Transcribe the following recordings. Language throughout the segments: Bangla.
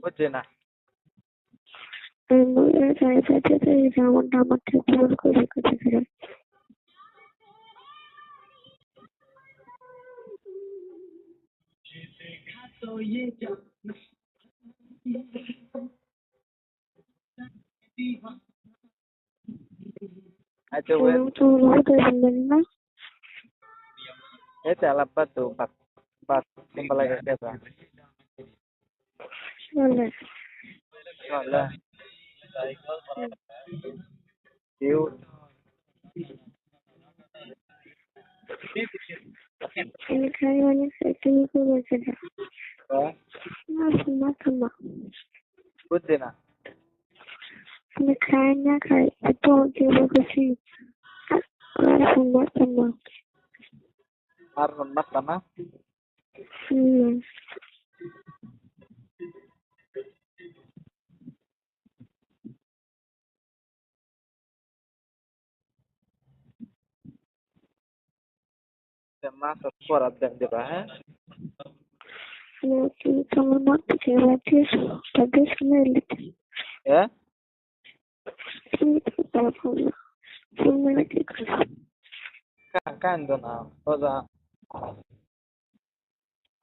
বুঝছি না। আমার নাম্বার থেকে ভুল করে কেটে দিল। আচ্ছা ওয়েট, তো কোথায় বললেন না? este alam batu bat timbala ke kesa. বলে Wala. Tiu. আমি খাই অনেক তুমি করেছে Eh, না তোমার তোমার buti na. আমি খাই না খাই তো দেবো কিছু তোমার তোমার Arun mata na. Masuk suara dan di bawah. তোমার মত খেয়ে তাদের শুনে এলিতে Ya, তুমি তো পারবো না তুমি কি করো kan dona. Oza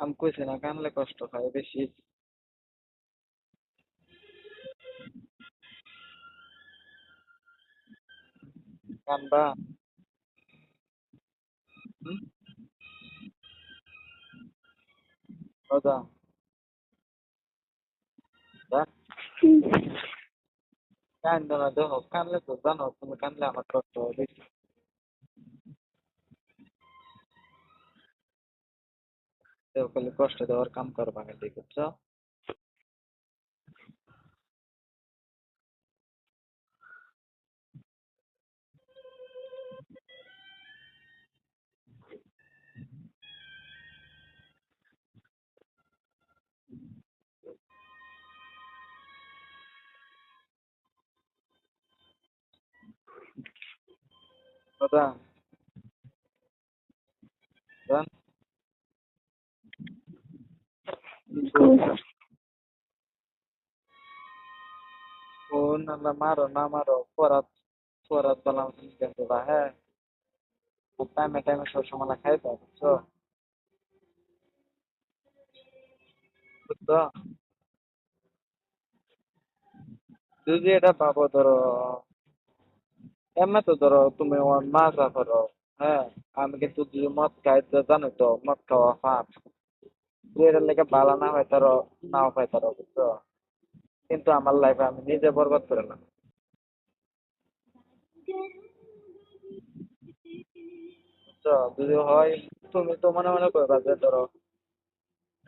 am kuisi na kan le kosto khai beshi. Kan ba. Oza. Ya, kan dona doho kan le to dano তুমি কানলে আমার কষ্ট হয় বেশি। তো খালি কষ্ট দেওয়ার কাম করবা না বুঝছো? ওটা জান ফোন না মারো না মারো পরাত পরাত বালাম কিন্তু বা হ্যাঁ টাইমে টাইমে সবসময় খাইতে হবে বুঝছো? বুঝছো? যদি এটা পাবো ধরো এমনি তো ধরো তুমি আমার মাজা করো, হ্যাঁ আমি কিন্তু যদি মদ খাই তো জানো তো মদ খাওয়া পাপ, যদি এটার লেগে ভালো না হয় তারও নাও পাই তারও বুঝছো, কিন্তু আমার লাইফে আমি নিজে বরবাদ করে না বুঝছো, যদি হয় তুমি তো মনে মনে করবা যে ধরো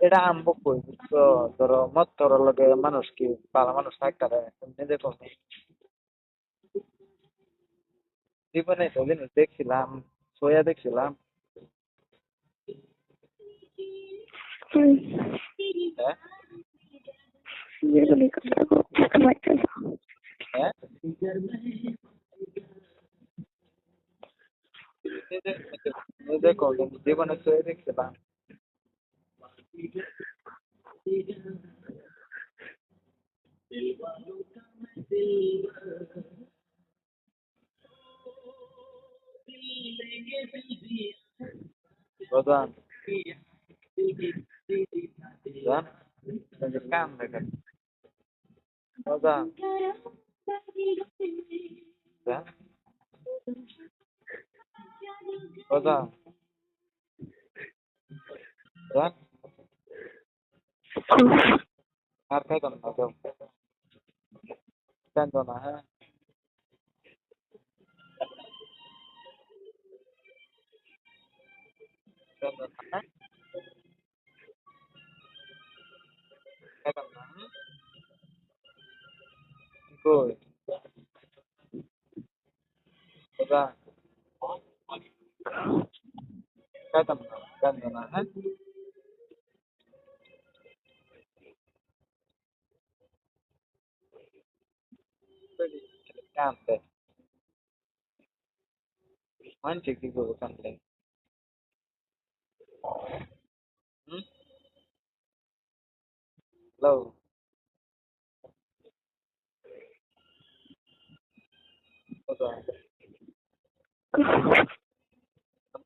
এটা আনবো কই বুঝছো, ধরো মদ খাওয়ার লগে মানুষ কি ভালো মানুষ থাকতে পারে তুমি নিজে কমে জীবনে তো জিনিস দেখছিলাম, সোয়া দেখছিলাম, হ্যাঁ যেগুলি কথা বলতে পারতেছ হ্যাঁ নিজে নিজে কমে জীবনে সোয়া দেখছিলাম। প্রধান প্রধান কাম দেখেন প্রধান প্রধান প্রধান প্রধান আর খাইতাম না কেউ জানতো না হ্যাঁ জানতো না হ্যাঁ খাইতাম না কই প্রধান খাইতাম না জানতো না হ্যাঁ কানতে মানছে কি করবো কানলে হুম হ্যালো বুঝা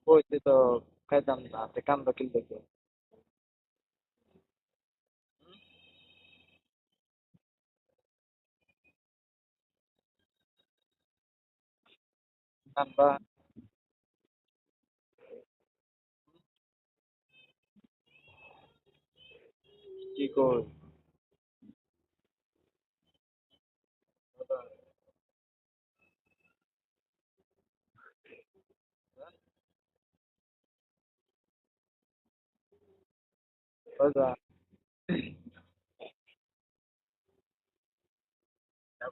কইছি তো খাইতাম না তে কান্দো কি দেখে কান্দবা কি কই বুঝা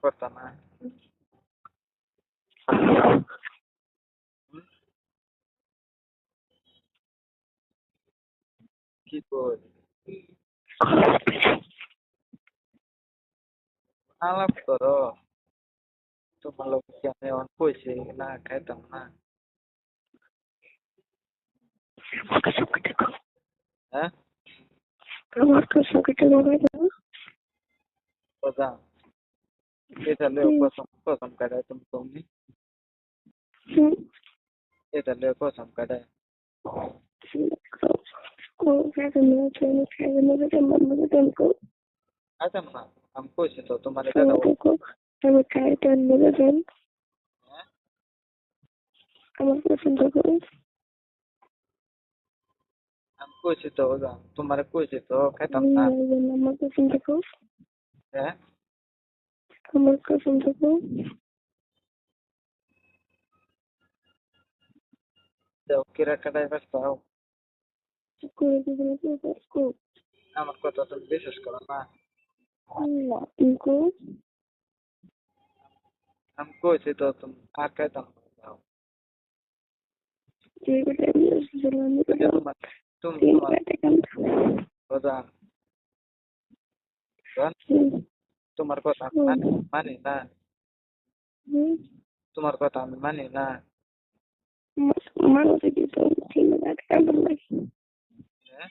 করতাম না কি কই আলাপ করো তোমার লোক কি আমি অন কইছি না খাইতাম না হ্যাঁ আমার কাছে কেটে লাগাই দাও। বুঝা এটা লে কসম কসম কাটায় তুমি এটা লে কসম কাটায় খাইতাম না আমি কইছি তো তোমার এটা আমি খাইতে নেবে যান হ্যাঁ আমার পছন্দ করে আমি কইছি তো বুঝা তোমার কইছি তো খাইতাম না আমার পছন্দ কর হ্যাঁ আমার পছন্দ কর দেও কিরা কাটায় ব্যস্তাও করে দিবেন আমার কথা তুমি বিশ্বাস করো না না তুমি কর আমি কইছি তো তুমি আর খাইতাম না তোমার তুমি তোমার বুঝা তোমার কথা আমি মানি না তোমার কথা আমি মানি না মানুষ কিন্তু কান্দন লাগে হ্যাঁ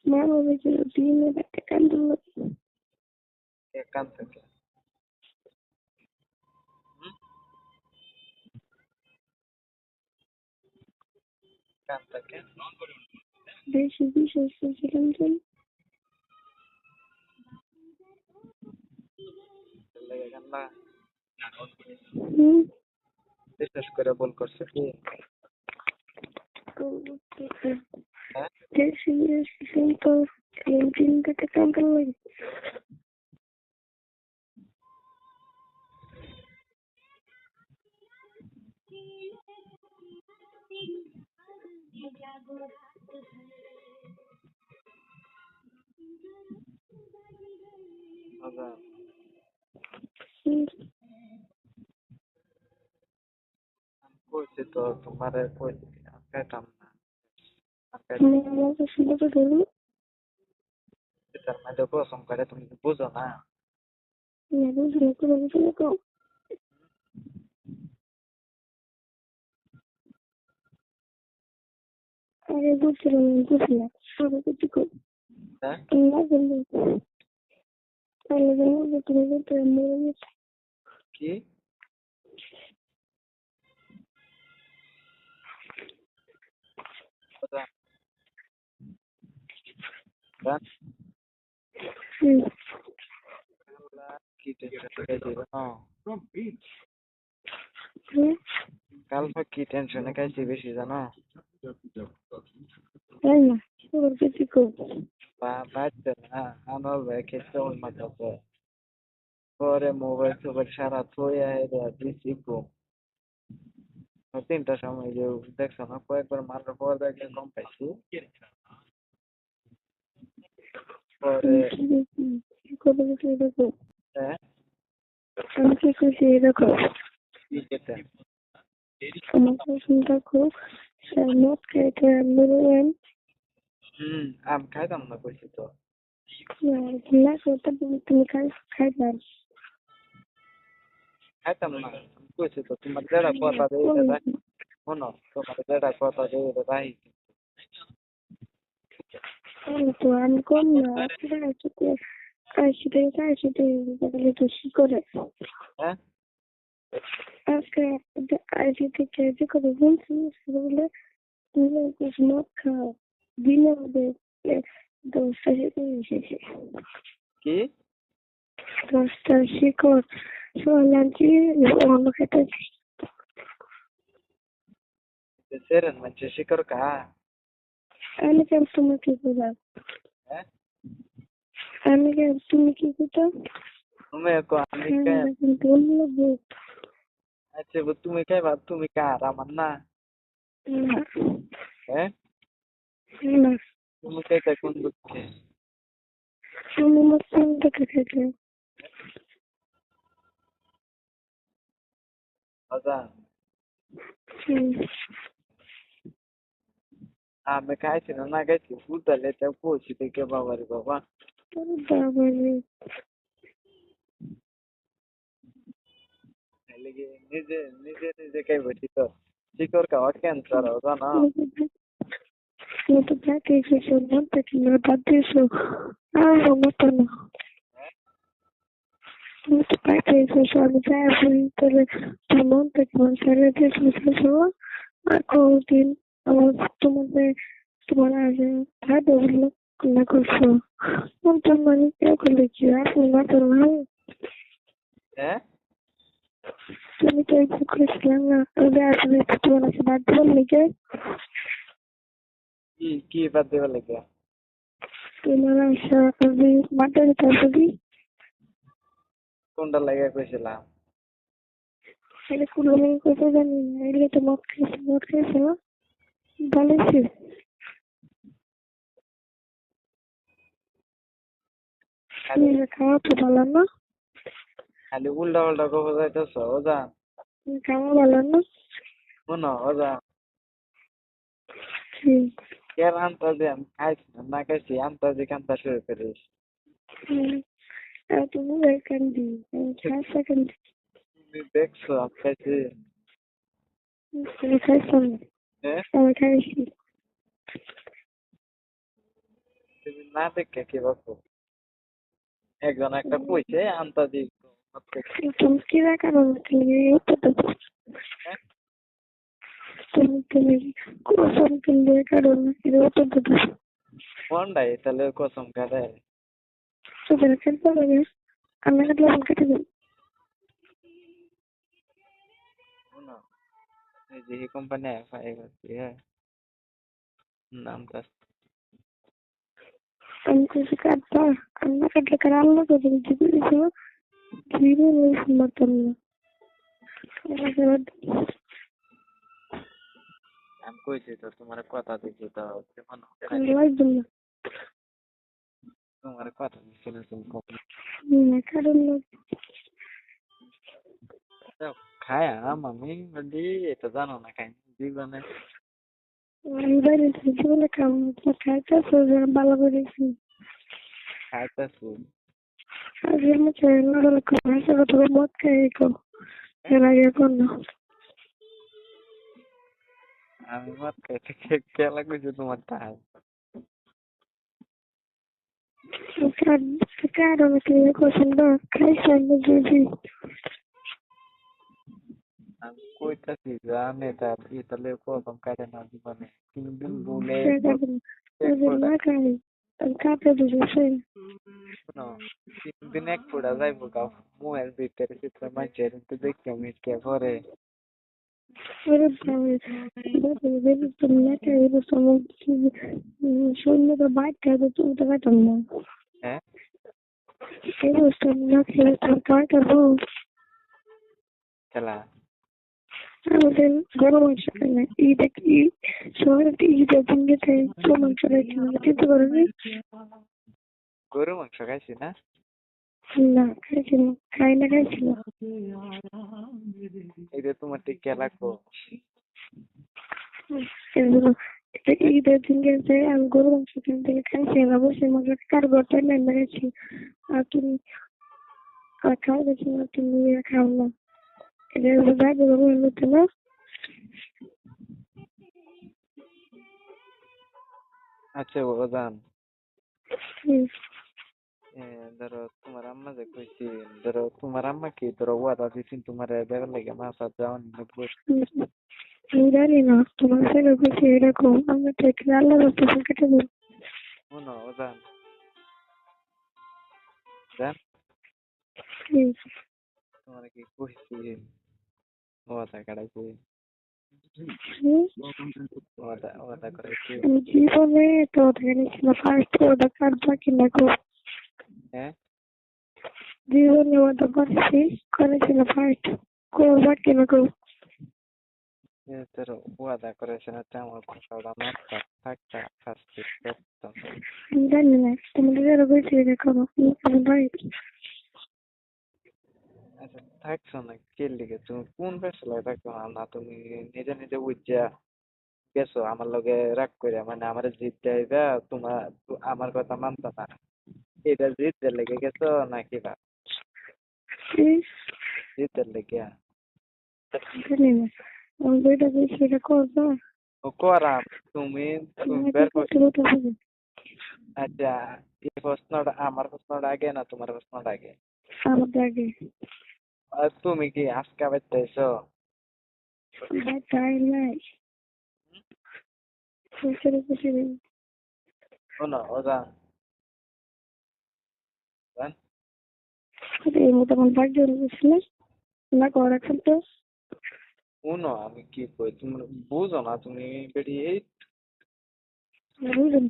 মানুষ কিন্তু দিনে রাতে কান্দন লাগে কান থেকে কান থেকে বেশি বিশ্বাস করছিলাম যে লেগে গেল না হুম বিশ্বাস করে ভুল করছে কি হ্যাঁ বেশি বিশ্বাস করছিলাম তো দিন রাতে কান্দন লাগে বুঝা আমি কইছি তো তোমারে কইছি আমি খাইতাম না আমি খাইতাম আমার পছন্দ করে এটার মধ্যে কসম করে তুমি বুঝো না বুঝলে করে বুঝলে কম আরে বুঝলাম বুঝলাম সবাই কিছু কর হ্যাঁ না বললে তাহলে বলবো তুমি বলতে মরে গেছে কি বুঝা হ্যাঁ কি টেনশন খাইছি জানো কাল কি টেনশনে খাইছি বেশি জানো তাই না সবার কিছু কর বাড়ছে না আমার ভাই খেতে ওর মাথাতে পরে মোবাইল টোবাইল সারা থইয়া দিছি ঘুম 3টার সময় যে দেখছো না কয়েকবার মারার পর দেখলে কম পাইছি পরে করে বুঝলে দেখো হ্যাঁ আমি কি করছি দেখো কি খেতে আমার পছন্দ খুব মদ খাইতে বলবেন আমি খাইতাম না কইছি তো না করতে তুমি খাইতে খাইতাম না আমি কইছি তো তোমার যেটা কথা দেই এটা শোনো তোমার যেটা কথা দেই এটা রাহি তো আমি কম না আসলে তো কি করে হ্যাঁ আজকে আইসি থেকে যে করে বলছি সেগুলো তুমি কিছু মদ খাও দিনে ওদের 10টা শিকড় এসেছে কি 10টা শিকড় সোয়ালাঞ্চি অন্য খেতেছি সেরেন মানে শিকড় কা আমি কেন তোমাকে বুঝাব হ্যাঁ আমি কেন তুমি কি করতো তুমি আমি কে বললো আচ্ছা তুমি কে বা তুমি কার আমার না না হ্যাঁ না তুমি কে কোন বুঝছে আমি আমার ফোন থেকে খেতে অজান আমি খাইছি না খাইছি ফুটালে তা পৌঁছি থেকে বাবারে বাবা বাবারে লেগে নিজে নিজে নিজে খাইব শিকড় খাওয়া ক্যান্সার জানা আমি তো প্রায় এসেছি মন থেকে না বাদ দিয়েছো আর মতো না আমি তো প্রায় এসেছি আমি চাই বলি তাহলে তোর মন থেকে মন ছেড়ে দিয়েছো আর কোনদিন আমার তোমার আগে ভাই বললো না করছো মন তো মানে কেউ করলে কি আপনি না তোর ভাই হ্যাঁ তুমি তো একটু করেছিলাম না ওদের আসলে তোমার কাছে বাদ দেবার লেগে কি বাদ দেবার লেগে তোমার আশা আমি মাঠে তারপরে কোনটা লাগে কইছিলাম এটা কোনো মেয়ে কথা জানি না এলে তো মদ খেয়েছে না ভালো ছিল খাওয়া তো ভালো না খালি উল্টা পাল্টা কবে যাইতেছ অজান খাওয়া ভালো না শোনো অজান কেন আন্তাজে আমি খাইছি না খাইছি আন্তাজে কান্তা শুরু করিস তুমি কান্দি 4 সেকেন্ড তুমি দেখছো আমি খাইছি তুমি খাইছো না হ্যাঁ আমি খাইছি তুমি না দেখে কি ভাবছো একজন একটা কইছে আন্তাজি তুমি কি রাখানো হ্যাঁ তুমি কসম কিনলে কারণ কোনটাই তাহলে কসম কাটে তোদের খেলতে লাগে আমি কাটলে কেটে দেবো শোনো এই যে কোম্পানি এফআই করছি হ্যাঁ নামটা আমি কিছু কাটবা আমি না কাটলে কার আল্লাহ করে দিতে পেরেছো ধীরে রয়েছে মতন না আমি কইছি তো তোমার কথা দিচ্ছি তো লাগবে না তোমার কথা দিচ্ছি না তুমি কারণ খায় আমি বলি এটা জানো না খাই জীবনে আমি বাইরে থেকে বলে কাম খাইতেছো ভালো করেছি খাইতেছি আগের মতো নড়ালে ভাষা কথা মদ খাই কো এর আগে কোন আমি মত খাইতে খেলা কইছি তোমার তাই কারণ কি কোশ্চেন না খাইছেন যদি আমি কইতাছি জানে তার তাহলে প্রথম কাটে না জীবনে তিনদিন বলে না খাই কাপে দিয়েছে শোনো তিনদিন এক ফোড়া যাইবো গা মুয়ের ভিতরে চিত্র মাঝে কিন্তু দেখতে মিটকে পরে ওরে বাবা তুমি না খাই শূন্যটা বাইক খাইতে তুমি তো খাইতাম না হ্যাঁ এই বস্তু না খেলে তোর কার খাবো খেলা আমাদের গরু মাংস খাই না শহরে ঈদের দিন গেছে তো মাংস খাইছি না খেতে পারো গরু মাংস খাইছি না না খাইছি না খাইছি না এটা তোমার ঠিক খেলা কো ঈদের দিন গেছে আমি গরু মাংস কিনতে খাইছি না বসে মাংস কার ঘরটা নেন গেছি আর তুমি খাওয়া গেছি না তুমি খাও না এটা যাবে হতো না আচ্ছা বাজান ধরো তোমার আম্মা যে কইছি, ধরো তোমার আম্মা কি ধরো ওয়াদা দিছেন তোমার দেওয়ার লাগে মাছ আর যাওয়ান লাগবে। আমি জানি না তোমার ছেলে বলছে এরকম, আমি তো এখানে আল্লাহ রাস্তা কেটে দেবো। শুনো জান জান প্লিজ তোমার কি কইছি ওয়াদা কাটাইছি, ওয়াদা ওয়াদা করাইছি। আমি জীবনে তো ওদের ছিল ফার্স্ট ওটা কাটবা কিনা গো, হ্যাঁ জীবনে ওটা করেছিল ফার্স্ট করবা কিনা গো। ধরো ওয়াদা করেছে না আমার কথাটা মাথা থাকতা ফার্স্ট করতাম। আমি জানি না তোমাদের যারা বলছে এরকম আমি ভাই আচ্ছা থাকছো না কে লিগে তুমি কোন ফেসলায় থাকছো না, না তুমি নিজে নিজে বুঝছা গেছো আমার লগে রাগ করে, মানে আমার জিদ দেয় তোমার আমার কথা মানতো না, এটা জিদের লেগে গেছো নাকি বা প্লিজ জিদের লেগে? জানি না আমি যেটা বলছি এটা করবা। ও করাম তুমি তুমি তোমাকে বের কর। করতে বলতে হবে আচ্ছা এই প্রশ্নটা আমার প্রশ্নটা আগে না তোমার প্রশ্নটা আগে? আমাদের আগে আর তুমি কি আজকে বাইতেছো? তাই নাই ছেলে খুশি শোনো ওজা জান, এই মতো আমার ভাগ্য বলছিলে না করা কিন্তু শুনো আমি কি কই তুমি বুঝো না তুমি বেরিয়ে এই বুঝলেন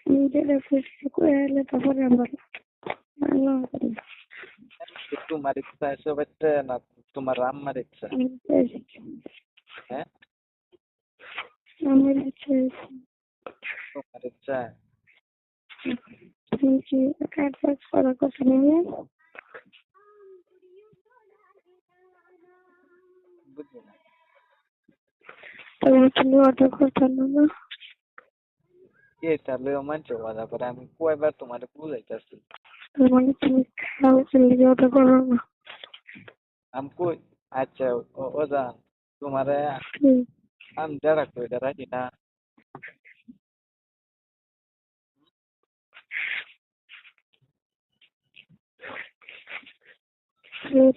আমি যেটা খুশি করে এলে তারপরে আমার আল্লাহ তোমার ইচ্ছা এসে বাইতে না তোমার আম্মার ইচ্ছা? হ্যাঁ আমার ইচ্ছে তোমার ইচ্ছা। তুমি কি কাজ বাজ করার কথা নেই বুঝলি না তাহলে তুমি অর্ডার করতে না এটা লইও মানছো বাধা করে আমি কয়বার তোমার বুঝাইতেছি। মানে তুমি খাও ছেলে অর্ডার করো না আমি কই আচ্ছা ওজা তোমারে আমি যারা কই এটা রাখি না।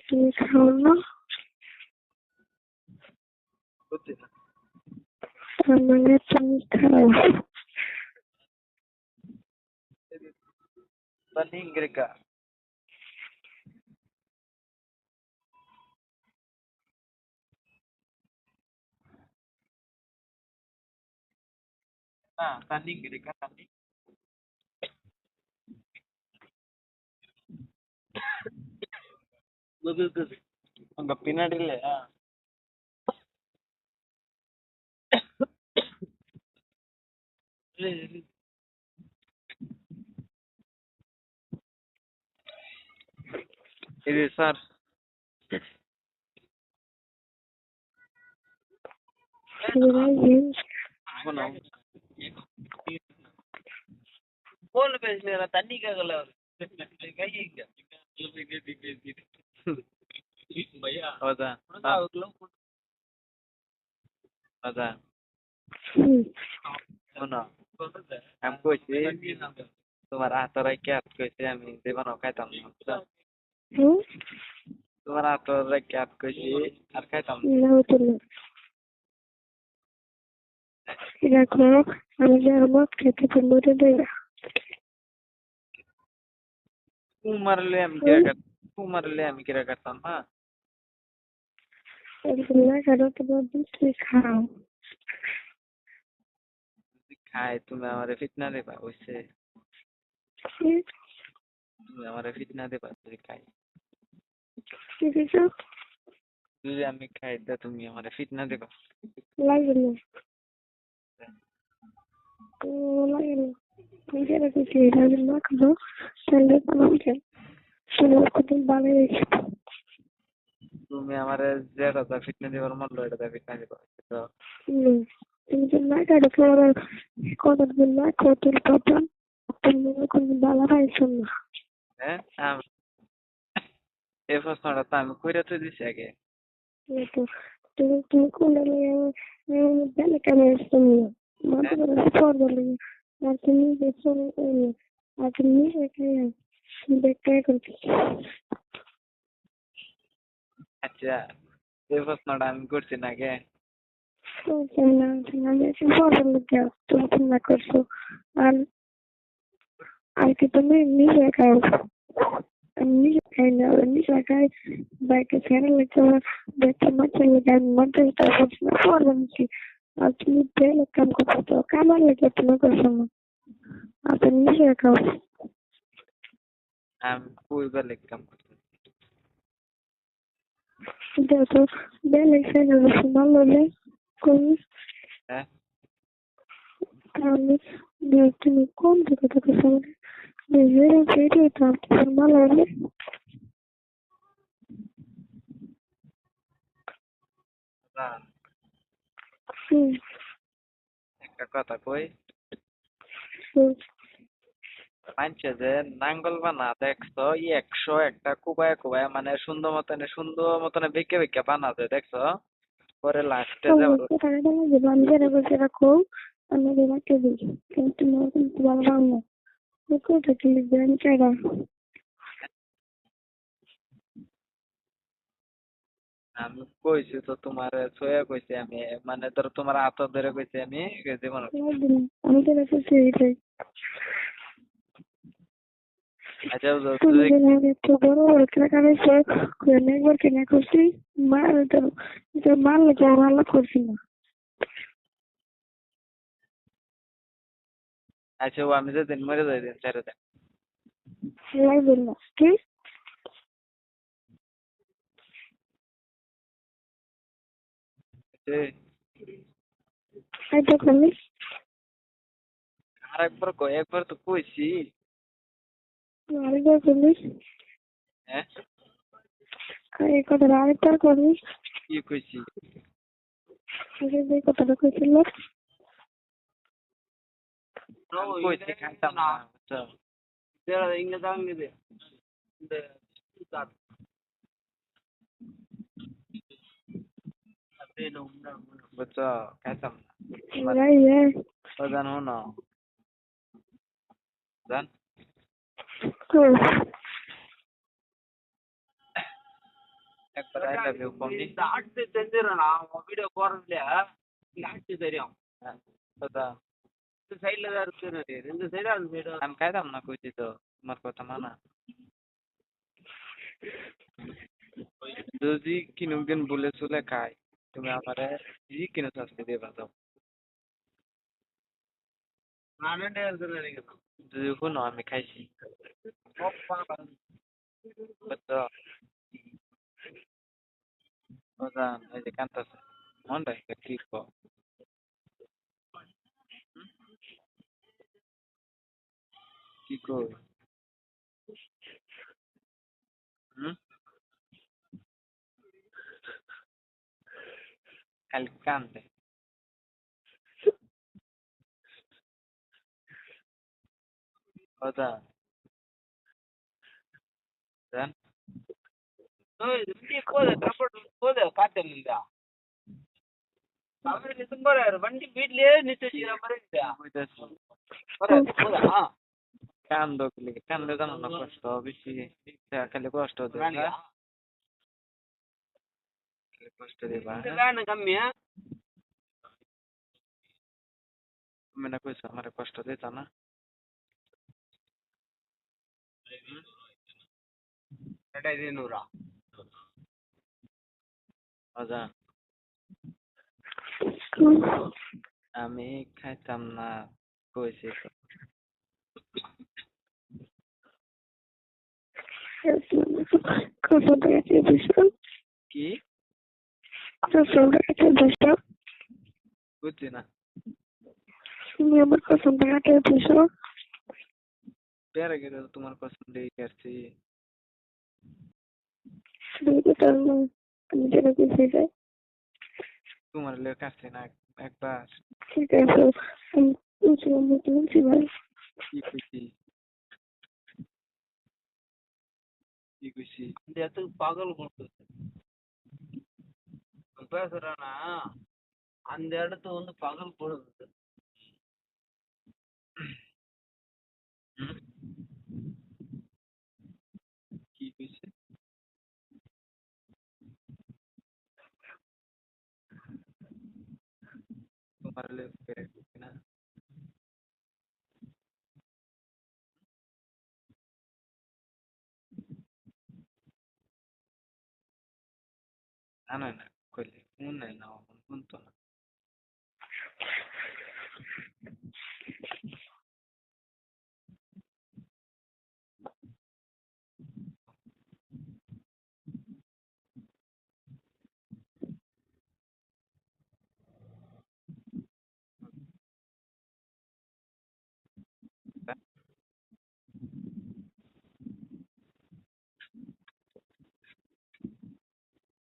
তুমি খাও না বুঝছি না তার মানে তুমি খাও Paningrica. Paningrica tadi. Betul. Anggapin aja deh ya. Ini sar. Mana? Boleh besar tadi kagak kayak Oda. Oda. শোনো আমি কইছি তোমার হাতের রেখে হাত কইছি আমি জীবন খাইতাম না বুঝছো? তোমার হাতের রেখে হাত কইছি আর খাইতাম না। দেখো আমি যাবো খেতে মরে দেবে তোমার লে আমি কিরা করতাম না। না কেন তোমার তুমি খাও যদি খাই তুমি আমারে ফিতনা দেবা বুঝছে? তুমি আমারে ফিতনা দেবা যদি খাই। যদি আমি খাই তা তুমি আমারে ফিতনা দেবা। লাগে না লাগে না নিজেরা কিছু লাগে না খাবো তাহলে আমাকে তোমার কত ভালো হয়েছে তুমি আমারে যেটা ফিতনা দেবার মন এটা ফিতনা দেবা তো। তুমি যে না কাটো তোমার কথা না কত কথা তুমি কোনো ভালো পাইছো না হ্যাঁ এই প্রশ্নটা তো আমি কইরা তো দিছি আগে। তো তুমি তুমি কোন বেলা কেমন শুনি মাথা করে পড় বলে আর তুমি দেখছো আর তুমি নিজে খাই দেখতে করছি। আচ্ছা, এই প্রশ্নটা আমি করছি না কে? আমি আছি ফসল লোকে তুমি চিন্তা করছো। আর আর কি তুমি নিজে খাও? আমি নিজে খাই না, ওরা নিজে খাই। বাইকে ছেড়ে লেগে দেখতে মাঝে লেগে আমি মাঝে করছি না করবেন কি? আর তুমি পেলে কাম করছো তো কামার লেগে তুমি করছো না। আর তুমি নিজে খাও। আমি কইবার কাম করছি। যেহেতু বেলে ছেড়ে বেশি ভালো হলে করি হ্যাঁ, তাহলে তুমি কোন দিকে থেকে শুনে নিজের ভিডিও তো আপনার ভালো হলে না, হুম একটা কথা কই, হুম মানছে যে নাঙ্গল বানা দেখছো 101টা কুবায় কুবায় মানে সুন্দর মতনে বেঁকে বেঁকে বানাতে দেখছো, পরে লাস্টে যে টাকাটা দেবো আমি যেটা বলছি রাখো আমি রাখতে দিই কিন্তু তোমার কিন্তু ভালো পাবো না কোথা কি লিখবে আমি চাইরা আমি কইছি তো তোমার ছয়া কইছি আমি, মানে ধরো তোমার হাত ধরে কইছি আমি জীবন। আমি তো রাখছি এইটাই আচ্ছা তুমি যেন একটু বড় বড় টাকা রয়েছে একবার কিনা করছি মার তো মারলে তো ভালো করছি না আচ্ছা, ও আমি যেদিন মরে যাই দিন ছেড়ে দেন। লাগবে না কি এটা করলি আর একবার কই, একবার তো কইছি। আরেকবার করলি হ্যাঁ, এই কথাটা আরেকবার করলি কি কইছি? যে কথাটা কইছিল আমি কইছি খাইতাম না, বুঝছো? বুঝছো, খাইতাম না। রাই ও জানো না, জান একবার আই লাভ ইউ কমনি। কথা আমি খাইতাম না কইছি তো, তোমার কথা মানা। যদি কিনুকেন বলে চলে খাই, তুমি আমারে জি কিনে শাস্তি দেবা দাও। যদি শুনো আমি খাইছি, বুঝছো? ও জান এই যে কান্তাছে, মনটা একটা কি কো? কি কই? হুম, খালি কান্দে। ও জান, জান কান্দো কি লিগে? কান্দলে জানো না কষ্ট বেশি, খালি কষ্ট দিবা, খালি কষ্ট দিবা। তুমি না কইছো আমার কষ্ট দিতা না? ও জান, আমি খাইতাম না কইছি তো। কত টাকা দিছো কি কত টাকা দিছো বুঝছি না? তুমি আমার কত টাকা দিছো পেয়ারা গেলে তোমার পছন্দ এই করছি। তুমি তো তার আমি যেটা দিতে চাই তোমার লেগে কাটছি না একবার। ঠিক আছে আমি তুলছি ভাই কি কইছি, কি কইছি? হুম? তোমার না জানো না কইলে মনে না শুনতো না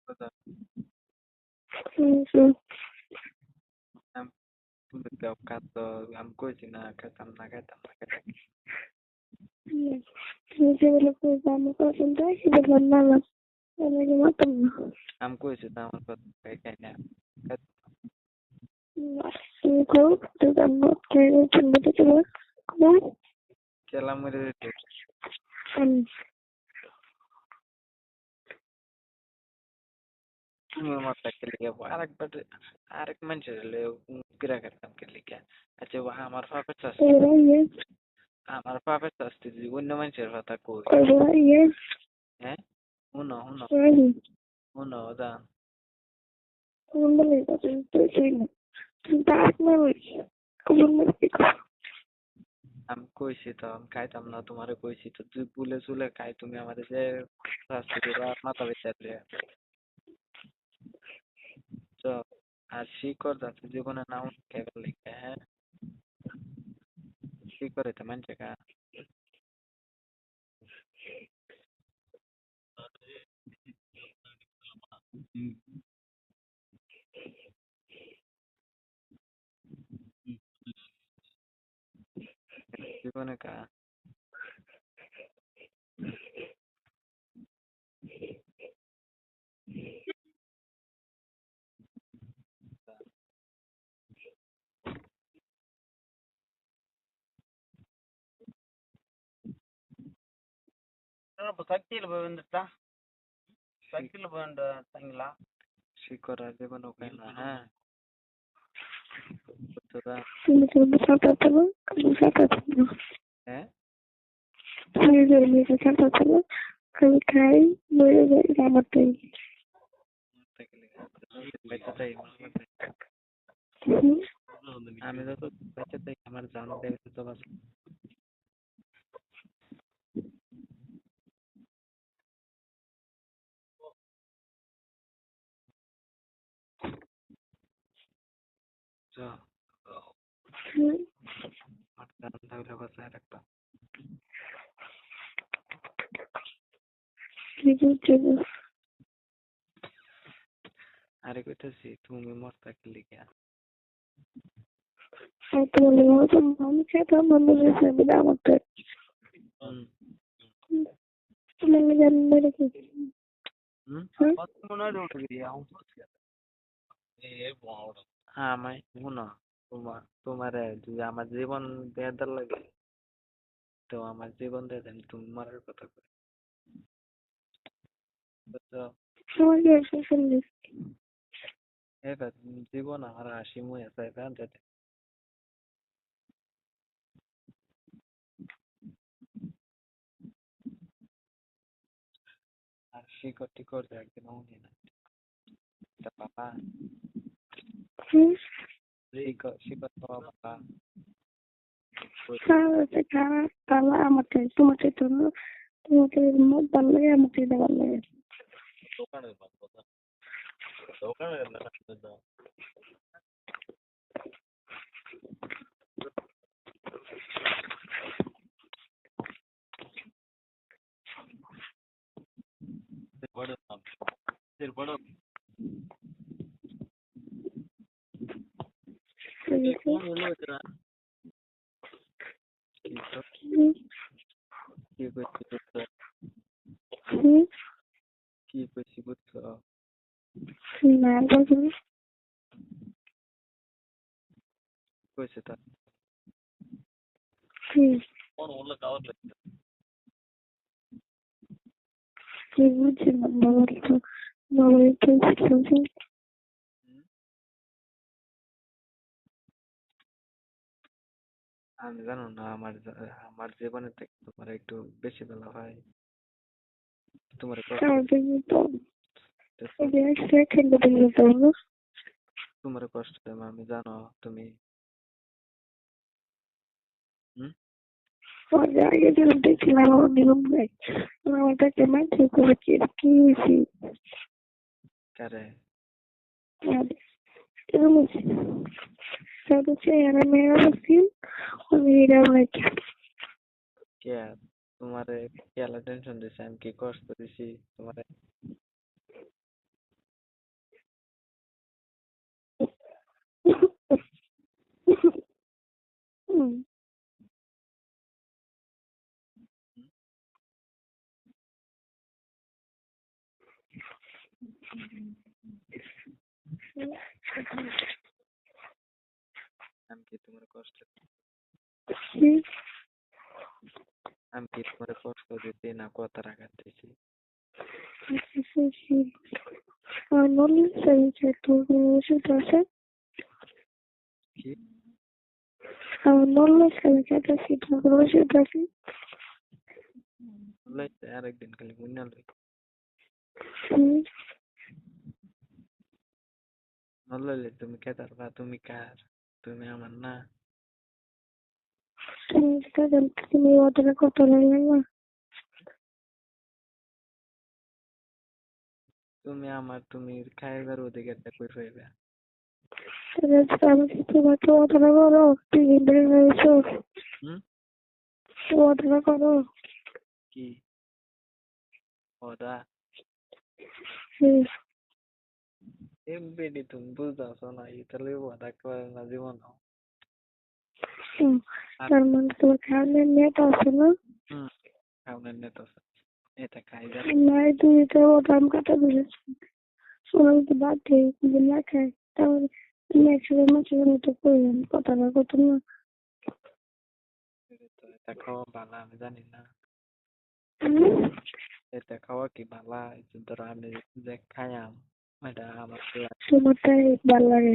কথা তুমি কেউ খাতো আমি কইছি না খেতাম না খেতাম না খেতাম তুমি যেগুলো করবে আমি পছন্দ হয় সেগুলো না না আমি মতন না আমি কইছি তো আমার কথা খাই না তুমি করো তো আমি শুনবো তো তোমার খবর খেলা মরে তুমি মাথা খেলে গেবো আরেক মানুষের কিরা খেতাম খেলে গে আচ্ছা আমার পাপের শাস্তি আমার পাপের শাস্তি যদি অন্য মানুষের কথা কই হ্যাঁ শুনো শুনো শুনো দা আমি কইছি তো আমি খাইতাম না তোমারে কইছি তো তুই ভুলে চুলে খাই তুমি আমাদের যে শাস্তি দিবা মাথা বেচারলে তো আর শিকড় যাতে জীবনে নাও খেয়ে লিখে হ্যাঁ শিকড় এটা মানছে কা জীবনে কা சக்தியில் வந்துட்டா சக்தியில் போயிட்டாங்களா শিকড় আর জীবনে খাই না হ্যাঁ বুঝছো হ্যাঁ আমি খাই মরে যাই আমার তাই বেঁচে থাই আমি যত বেঁচে থাই আমার জান দেবে তো বাস আমার জান থাকলে বাসায় রাখতাম আরে কইতেছি তুমি মরতা কি লিখে আমি খেতাম আমার তাই তুমি জানবে রেখে முன்னாடி விட்டுக்கிறியா আমায় শুনো তোমার যদি আমার জীবন দেয়ার লাগে তো আমার জীবন দিয়ে দেন তুমি মরার কথা কই বুঝছো তোমাকে এসে শুনলি এবার জীবন আমার হাসি মুই আছে এবার যেতে আর শিকড় টিকড় যে একদিন উনি না তা বাবা শিকড় শিকড় পাওয়া বাবা তাহলে আমাকে তোমাকে তো তোমাকে মত ভালো লাগে আমাকে এটা ভালো লাগে কি করছি বুঝছো কি করছি বুঝছো না বলছি কইছে তা কি বুঝছি না বাবার তো আমি জানো না, আমার জীবনে থেকে তোমার একটু বেশি বেলা হয়। তোমার কষ্ট সারাদিন তো দিতেছ, এই যে সেকেন্ড দিন তো না তোমার কষ্ট দেব আমি, জানো তুমি। হুম। আগে আগে যেরকম দেখছিলাম আমার নিয়ম নাই আমার কাছে মাইন্ড করে কি হয়েছে কারে? এরকম সাথে চেহারা মেয়েরা বসছি মেয়েরা অনেক কে আর তোমারে কেলা টেনশন দিছে? আমি কি কষ্ট দিছি তোমারে? আমি কি তোমার কষ্ট আমি কি তোমার কষ্ট দিছি না কথা রাখার দিছি? আমার মনে হচ্ছে তোর ওষুধ আছে কি আমার মনে হচ্ছে তোর ওষুধ আছে লইতে আরেকদিন খালি মুন্না লই। নললে তুমি কে পারবা? তুমি কার? তুমি আমার না। তুমি ওদের কত লাগে না তুমি আমার, তুমি খাইবার অধিকারটা কই পাইবা? আমি তোমার তো ওদের করো তুই বেড়ে রয়েছো হুম। ওদের করো কি ওরা? এমনি তুমি বুঝতেছো না, ইতালি ওরা করে না জীবন। তার মানে তোমার খাওয়ানোর নেট আছে না হুম। খাওনের নেতা এটা খাই যা। নাই তুই তো দাম কাটা দিয়েছি সোনালি তো বাদ দিয়ে কিন্তু না খায় তাহলে আমি একসাথে মাছের মতো করলাম কথা না কত না এটা খাওয়া ভালো আমি জানি না। এটা খাওয়া কি ভালো? ধরো আমি যে খাইয়াম এটা আমার তোমারটাই ভালো লাগে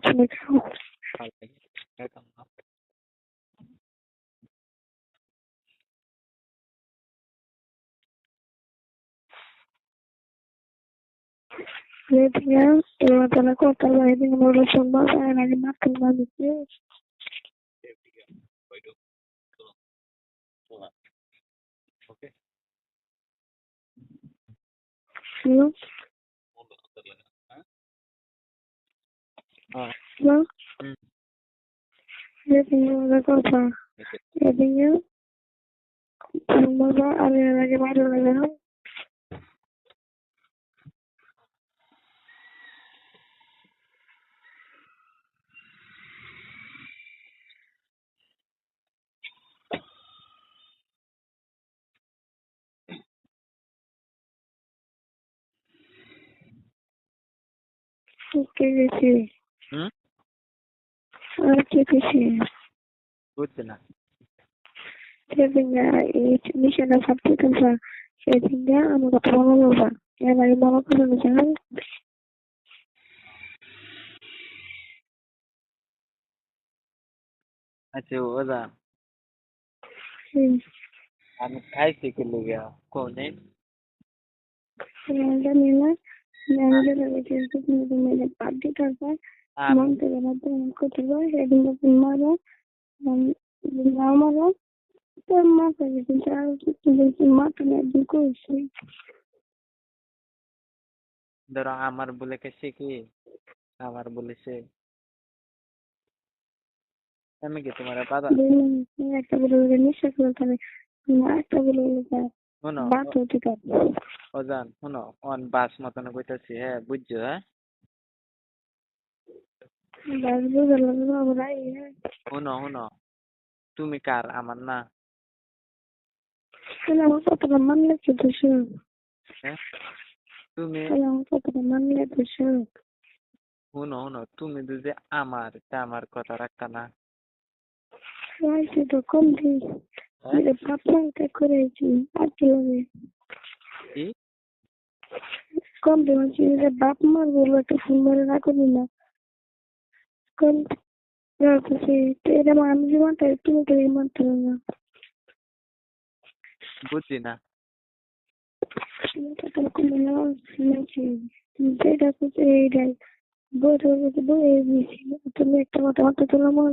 তুমি খাও ভালো লাগে, খাইতাম না। রেডিয়া এবার তারা কথা লাগে বলে শুনবা আর আগে মাখন মাঝে ওকে। হ্যাঁ। হুম। রেডিয়া কথা রেডিয়া বাবা আগে আগে ভালো লাগে না কে গেছি হুম। আর কে গেছি বুঝছি না। রেডিয়া এই মিশনে ভাবতে থাকা রেডিয়া আমার কথা মনে বলবা এর আগে মনে করে জানেন আচ্ছা ওরা আমি খাইছি কি লিগা কোনে? জানি না ম্যানেজার কিন্তু তুমি পার্টি করবে আমি মন থেকে না তুমি করতে পারো রেডিয়া তোমারও আমারও তো মা করে কিন্তু আর কিছু মা তুমি একদিন করছি ধরো আমার বলে কেছে কি, আমার বলেছে আমি কি তোমার বাধা? একটা বলে নিঃশ্বাস করতে হবে একটা বলে শোনো বাদ হতে পারে ওজান, শোনো অন বাস মতন কইতাছি, হ্যাঁ বুঝছো? হ্যাঁ বাস বুঝে লাগবে আমরা শোনো শোনো, তুমি কার? আমার না। আমার কতটা মানলে কি দোষ হ্যাঁ তুমি আমার কতটা মানলে দোষ শোনো শোনো, তুমি যদি আমার তা আমার কথা রাখতা না। রাইছে তো কম দিই হ্যাঁ পাপড়াটা করেছি আর কি লাগে কি কম দিয়েছি বাপ মার বলবো একটা ফোন করে রাখো না কম রাখছি এটা আমি যেমন তাই তুমি তো এই মানতে না বুঝছি না। তুমি তো তোমাকে মনে হচ্ছে যেটা করছে এইটাই বইটা বলতে বই দিয়েছি তুমি একটা কথা বলতে তোলা মনে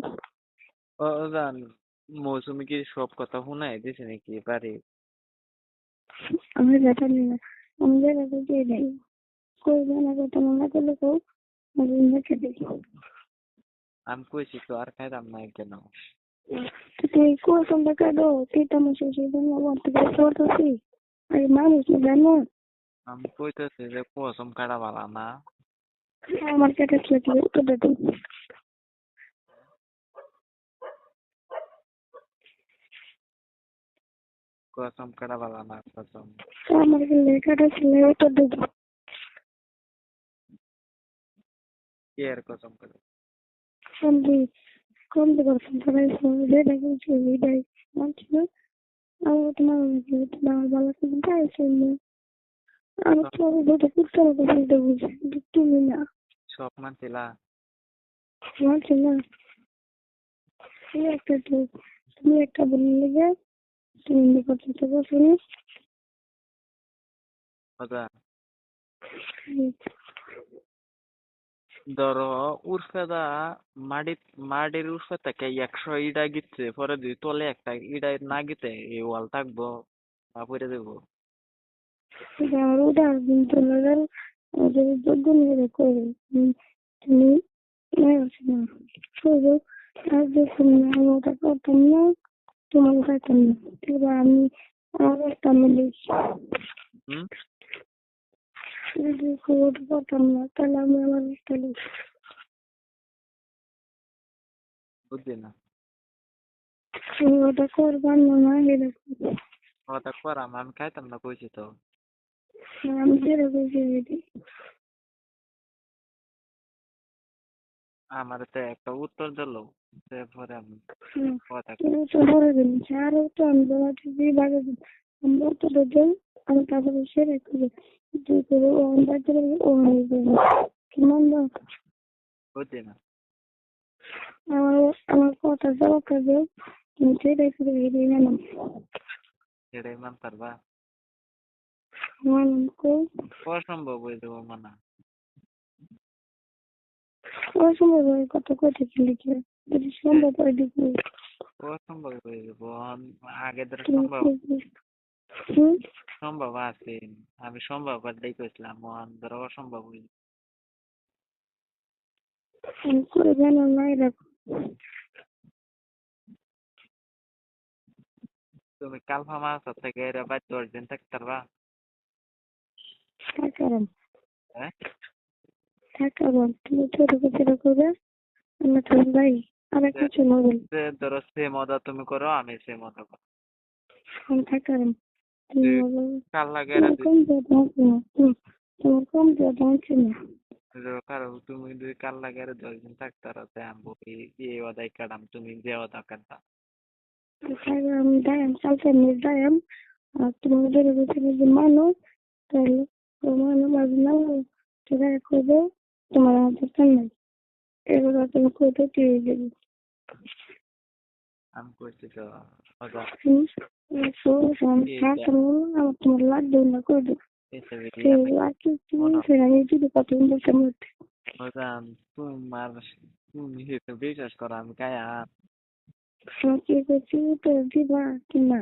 ও জান, মৌসুমি কি সব কথা শোনাই দিছে নাকি বাড়ি? আমি যেটা নিয়ে আমি যেটা করছি এটাই করবে না কথা মনে করলে কেউ আমি রেখে দিই আমি কইছি তো আর খাইতাম না কেন? তুই কোন টাকা দো তুই তোমার শ্বশুর জন্য বলতে পারছি আর মানুষ না জানো আমি কইতেছি যে কসম কাটা বালা না। আমার কাছে কি উত্তর দেবো কসম কাটা বালা না, কসম। আমার লেখাটা ছিল উত্তর দেবো কি আর কসম করে? আমি কোন করছেন সবাই যেটা করছি এটাই মানছিল আমার তোমার তোমার ভালো করে পাইছে আমি তো দুটো করতে হবে বলতে বুঝি তুমি না সব মানছিলা? মানছি না তুমি একটা বললে যে তুমি করতে বসুনি কথা ধরো উর্ফেদা মাটির উর্ফে থেকে 100 ইটা গিচ্ছে, পরে যদি তলে একটা ইটা না গিতে এই ওয়াল থাকবো বা পড়ে দেবো? আমার উদাহরণ তোমাদের যদি যোগ্য নিয়ে করে তুমি না শুধু আর যখন আমি ওটা করতাম না তোমার খাইতাম না এবার আমি আর একটা মিলে হুম, যদি ওটা করতাম না তাহলে আমি আমার একটা বুঝছি না। তুমি ওটা করবার না এরকম কথা করাম, আমি খাইতাম না কইছি তো। আমি যেরকম দিদি আমার তো একটা উত্তর দিলো, তারপরে আমি কথা তুমি তো ধরে দিন আরও তো আমি তোমাকে দিয়ে বাগে আমরা তো দুজন আমি তারপরে সেরে করে দুই করে ও আমরা করে ও হয়ে যাবে কেমন দাও বুঝছি না। আমার আমার কথা জবাব করবে তুমি সেটাই করে হেরে গেলাম সেটাই মান পারবা? আমার নাম কই অসম্ভব হয়ে দেবো মানা। অসম্ভব কত কথা লিখে যদি সম্ভব হয় দেখবো অসম্ভব হয়ে যাবো। আগে ধরো তুমি সম্ভব হুম সম্ভব আছে। আমি সম্ভব আর দেখেছিলাম, ধরো অসম্ভব হয়ে যাবে। আমি করে জানো নাই রাখো তুমি কালফা মাছ থেকে এরা বাইর 10 দিন থাকতে পারবা? থাকারাম হ্যাঁ, থাকারাম তুমি ছোট কিছু করবে আমি তো ভাই আর যে কিছু না বল যে ধরো সে মজা তুমি করো, আমি সে মজা করো। আমি থাকারাম তুমি দুই বলো কাল লাগে এরা তোমার কম দিয়ে থাকছে না তোমার কম দিয়ে থাকছে না কারো তুমি দুই কাল লাগে এরা 10 দিন থাকতে পারো, তাই আমি বলি এই ওদাই কাটাম, তুমি যে ওদা কাটতা। থাকারাম দায়াম চালতে নিয়ে দায়াম আর তোমার ধরে গেছে যে মানুষ তাহলে তোমার নামাজ না সেটা করবে তোমার হাতে নাই এগুলো তুমি করতে দিয়ে দেবে আমি কইছি তো মজা। আমার তোমার লাগবে না করে দেবো এসে লাগবে তুমি সেটা আমি যদি কত বলতে মধ্যে মজা। তোমার তুমি তো বিশ্বাস করো আমি গায়া। আমি কি করছি তো দিবা কিনা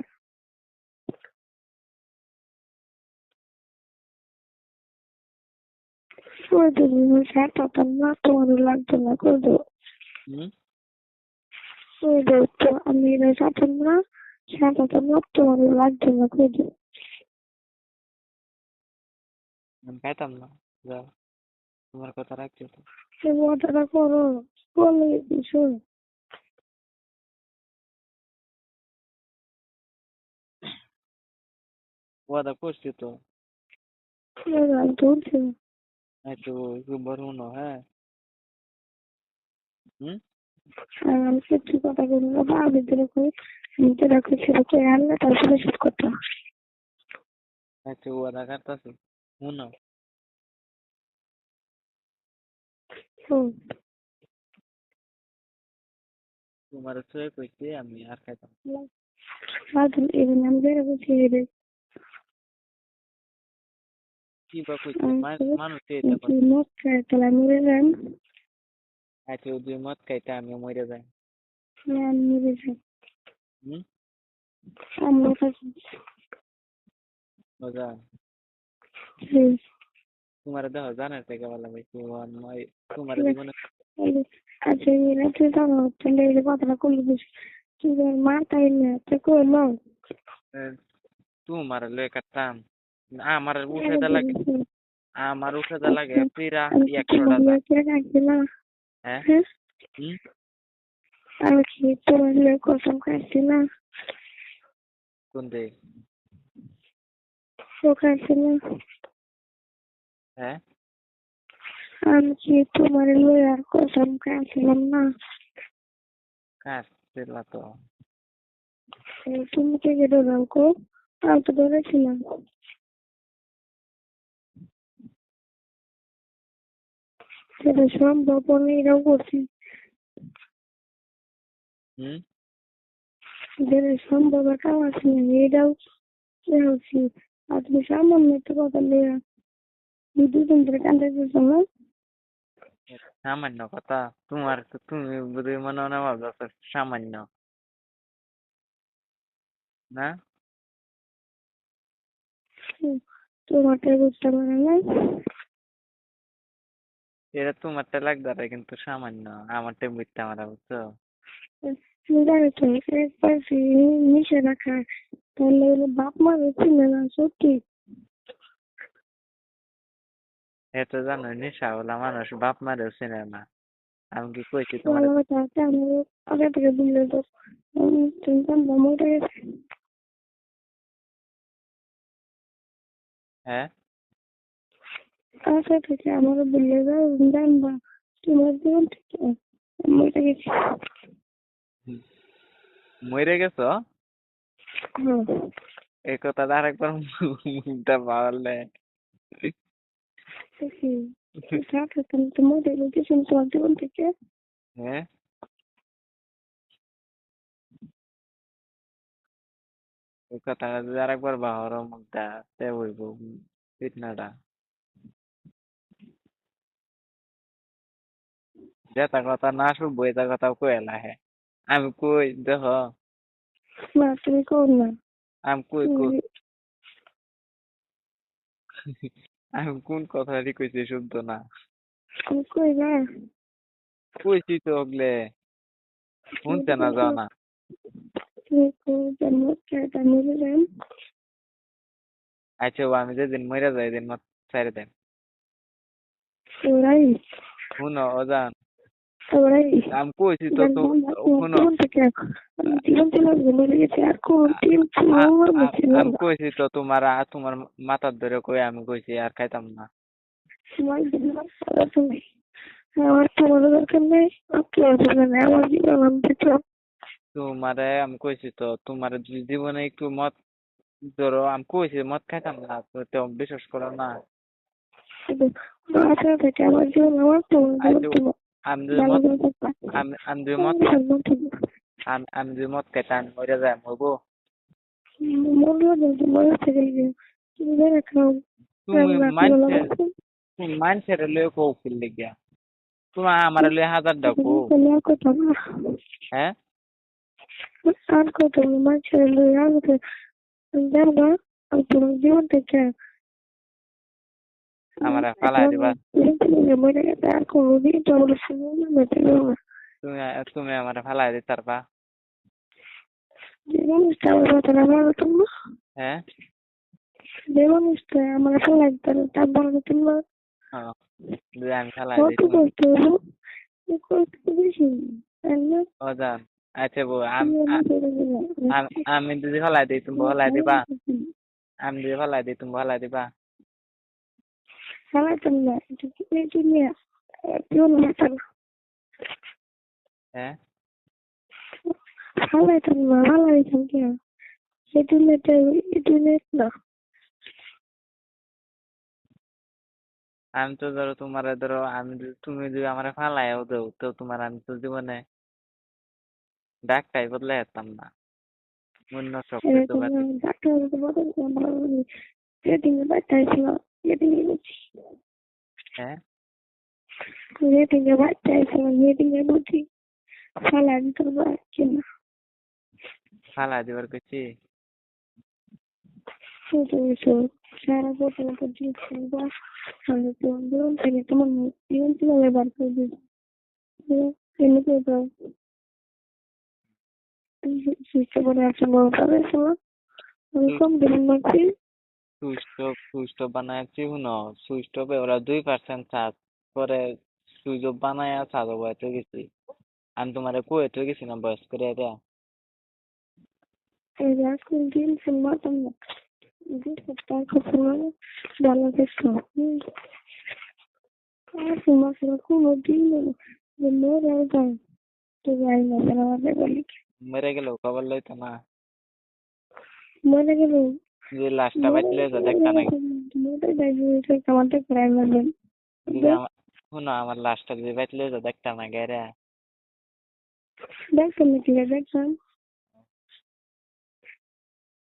করে দেবো স্যার পাতাম না তোমার লাগবে না করে দেবো হুম, করে দেবো তো আমি এটা চাতাম না স্যার পাতাম না তোমার লাগবে না করে দেবো আমি খাইতাম না। যাও, তোমার কথা রাখছি তো। সে মজাটা করো বলে শোন ওয়াদা করছি তো। তুলছে এই তো একবার শুনো, হ্যাঁ। হুম, আর আমি সত্যি কথা বলি না বা ভিতরে করে নিতে রাখি সেটাকে আনলে তারপরে সব কথা আচ্ছা ওয়াদা করতেছি, শুনো। হুম তোমার ছুঁয়ে কইছি আমি আর খাইতাম না। বাদল even আমি বেড়ে বসে হেরে কি বা কইছি আমি মানুষ এটা করে। মদ খাই তাহলে আমি মরে যাই আচ্ছা যদি মদ খাইতে আমি মরে যাই। আমি মরে যাই হুম আমার কাছে মজা তোমার দেখো জানার থেকে ভালো বেশি তোমার জীবনে আচ্ছা রাত্রে যাবো তাহলে এই কথাটা করলে বেশি তুই মা তাই না তুই করলো তোমার লয়ে কাটতাম আমার উঠাতে লাগে আমার উঠাতে লাগে পিরা 100 টাকা। হ্যাঁ হুম আমি কি তোমার কসম খাইছি না কোন দে ও খাইছি না হ্যাঁ আমি কি তোমার লয়ার কসম খাইছিলাম না কাটছিল তো তুমি কে কে ডরাও আমি তো ডরেছিলাম সেটা সম্ভব আমি এটাও করছি হুম যেটা সম্ভব একটা আছে এটাও হচ্ছে আর তুমি সামান্য একটা কথা লইয়া দুদিন ধরে কান্দাইতেছো না সামান্য কথা তোমার তুমি বোধহয় মনে মনে ভাবছো সামান্য না তোমারটা বুঝতে পারে না এটা তোমারটা লাগবে কিন্তু সামান্য আমারটা বুঝতে আমার বুঝছো তুমি জানো তো একবার মিশে রাখা তাহলে হলো বাপ মা চিনে না সত্যি এত জানো নেশাওয়ালা মানুষ বাপ মারেও চেনে না আমি কি কইছি তোমার ভালো কথা আছে আমার আগে থেকে বুঝলে তো তুমি জানবো মরে গেছে হ্যাঁ আশা থেকে আমার বললে যাও জানবা তোমার জীবন থেকে মরে গেছি মরে গেছো হ্যাঁ এই কথাটা আরেকবার মুখটা পারলে দেখি সাথে তুমি তো মরে গেছি তোমার জীবন থেকে হ্যাঁ এই কথাটা যদি আরেকবার বাহর মুখটা তে হইব ফিটনাটা যেটা কথা না শুনবো এটা কথা কয়ে লাহে আমি কই দেখো না তুমি কর না আমি কই কই তুমি আমি কোন কথাটি কইছি শুনতো না আমি কই না কইছি তো ওগলে শুনতে না যাও না তুমি জন্ম চাইটা মরে যান আচ্ছা আমি যেদিন মরে যাই দিন মত ছেড়ে দেন ওরাই শুনো অজান ওরাই আমি কইছি তো তো শুনো জীবন থেকে জীবন চলে আসবে মরে গেছে আর কোন দিন তোমার ছিল আমি না কইছি তো তোমার তোমার মাথার ধরে কই আমি কইছি আর খাইতাম না তোমার জীবন তুমি আমার তোমার দরকার নেই আপনার দরকার নেই আমার জীবন আমি দেখলাম তোমারে আমি কইছি তো তোমার জীবনে একটু মত ধরো আমি কইছি মদ খাইতাম না তো তো বিশ্বাস করো না শুধু আশা থেকে আমার জীবন আমার তোমার জীবন আজ তোমার আমি যদি ভালো মদ করে থাকবা আমি যদি মদ আমি যদি মদ খাইতাম মরে যাই মরবো মনে হয় যে মনে থেকে তুমি জানো খাও তুমি রাত্রি বেলা মানছে তুমি মানছের লয়ে কও ফিল লাগিয়া তুমি আমার লয়ে 1000 ডাকো আর কথা না হ্যাঁ আর কথা মানুষের লইয়া আমাকে জানবা আমি তোমার জীবন থেকে আমারে ফালাই দিবা মরে গেছে আর কোনোদিন তোমার সঙ্গে মেতে দেবো না তুমি তুমি আমারে ফালাই দিতে পারবা যে মানুষটা আমার কথা আমার হতো না হ্যাঁ যে মানুষটা আমার ফেলাই দিতে তার বড় হতো না হ্যাঁ যদি আমি ফালাই দিই কত তুমি করতে হবো কত বেশি তাই না অজান আচ্ছা বউ আমি আমি যদি ফালাই দিই তুমি ফালাই দিবা আমি যদি ফালাই দিই তুমি ফালাই দিবা চালাতাম না এই দুনিয়া কেউ না হ্যাঁ চালাতাম না ভালো হয়েছেন কে এই দুনিয়াটা এই দুনিয়া না আমি তো ধরো তোমার ধরো আমি তুমি যদি আমার ফালাইও দাও তো তোমার আমি তো জীবনে ডাকটাই বদলে যেতাম না অন্য সব কিছু এরকম বাদ দিই। ডাক্তার বদল রেটিং এ বাচ্চাইছিল রেটিং এ বুঝছি হ্যাঁ রেটিং এ বাচ্চাইছিল রেটিং এ বুঝছি সালা দিতে পারছি না ফালা দিবার কইছি শুধু এসো সারা বছর তো জিনিস কিনবো আমি তো জীবন থেকে তোমার জীবন কিভাবে বার করে দিই এমনি করে দাও সুস্থ করে আছে বলতে পারছো আমি কম দিন মারছি সুইচ টপ বানাইছি শুনো সুইচ টপে ওরা 2% চার্জ পরে সুইচ অফ বানায়া চার্জ বয়াতে গেছি আমি তোমারে কইতে গেছি না বয়স করে দেয়া এই আজকাল দিন সিনেমা তুমি দিন সপ্তাহ কখনো ডালা দেখছো আর সিনেমা সিনেমা কোনো দিন যে মেরে যায় তো যাই না কেন আমাদের বলি মরে গেল খবর লইতো না মরে গেল যে লাশটা বাইতলে তো দেখতা না মরে যাই আমাদের প্রায় মারবে যদি শুনো আমার লাশটা যদি বাইতলে তো দেখতা না গেরে দেখছেন নাকি দেখছেন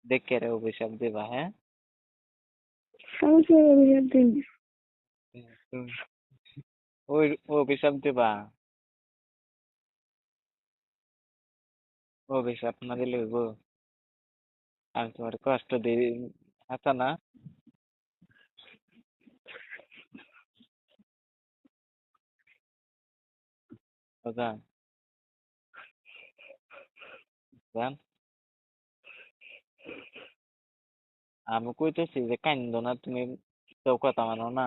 দেখে রে অভিশাপ দিবা হ্যাঁ আমি কি অভিযোগ দিন ওই অভিশাপ দিবা অভিশাপ না দিলে হইব আমি তোমার কষ্ট দিই আচ্ছা না জান জান আমি কইতেছি যে কান্দো না তুমি কেউ কথা মানো না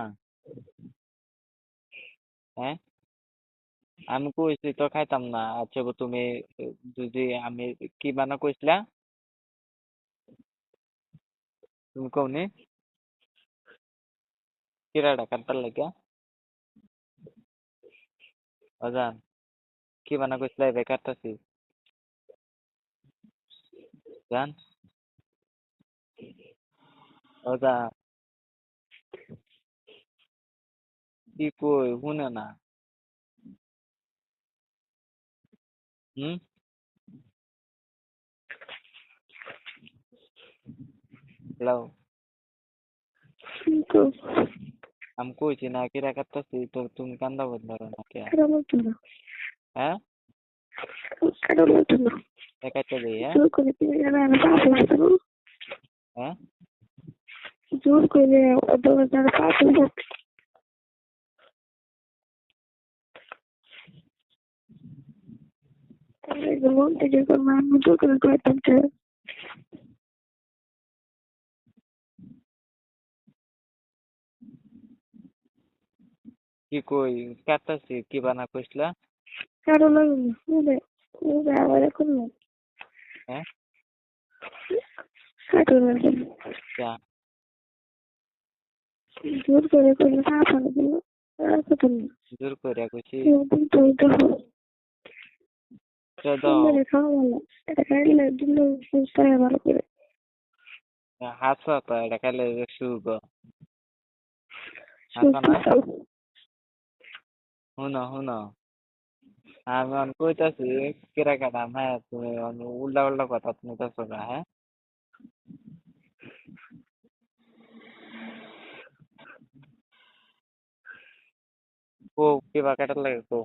হ্যাঁ আমি কইছি তো খাইতাম না আচ্ছা গো তুমি যদি আমি কি বানা কইছিলা তুমি কওনি কিরাটা কাটবার লাগিয়া অজান কি বানা কইছিলা এবার কাটতাছি জান অজান কি কই শুনে না হুম হ্যালো কিন্তু আমি কইছি না কিরা কাটতাছি তো তুমি কান্দা বদলারো না কে কারো বলতো না হ্যাঁ কারো বলতো না কাটতে দিই হ্যাঁ জোর করে দিয়ে গেলে আমি পাশে বসতাম হ্যাঁ জোর করে ওদের যারা পাশে বসত মন থেকে করবো আমি জোর করে করতাম কি কই কাটতাছি কি বানা কইছিলা কারো লাগবে আবার এখন না হ্যাঁ কারো লাগবে যা জোর করে করলে সাফানো দিল আর কথা না জোর করে কইছি কিন্তু ওইটা তো দাও সুন্দর খাওয়া ভালো এটা খাইলে দিল সুস্থ হয় ভালো করে হাত পাতা এটা খাইলে শুভ সুস্থ হাসা না খাও শুনো শুনো আমি অন কইতাছি কিরা কাটাম হ্যাঁ তুমি উল্টা উল্টা কথা তুমি তো শোনা হ্যাঁ কো কিবা কাটার লাগে কো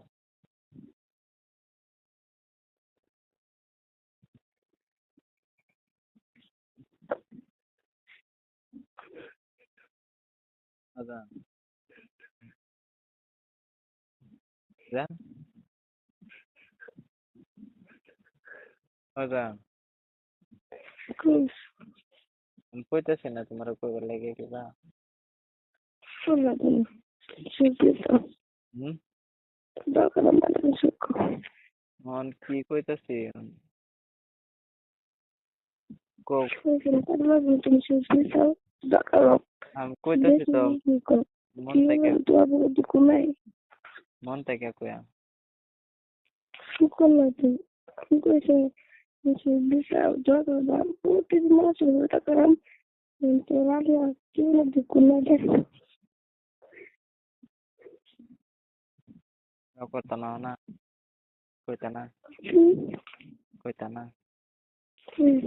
আজান জান আজান আমি কইতাছি না তোমার কইবার লাগে কিবা শোনা তুমি সুস্থ হুম দরকার মানে সুখ অন কি কইতাছি কো তুমি সুস্থ দরকার আমি কইতাছি তো মন থেকে কমাই মন থেকে কইয়া সুখ লাগবে সুখ হয়েছে যত প্রতিদিন মাস টাকা তোর আগে কি লাগবে কমাই করতা না না কইতা না কইতা না হুম,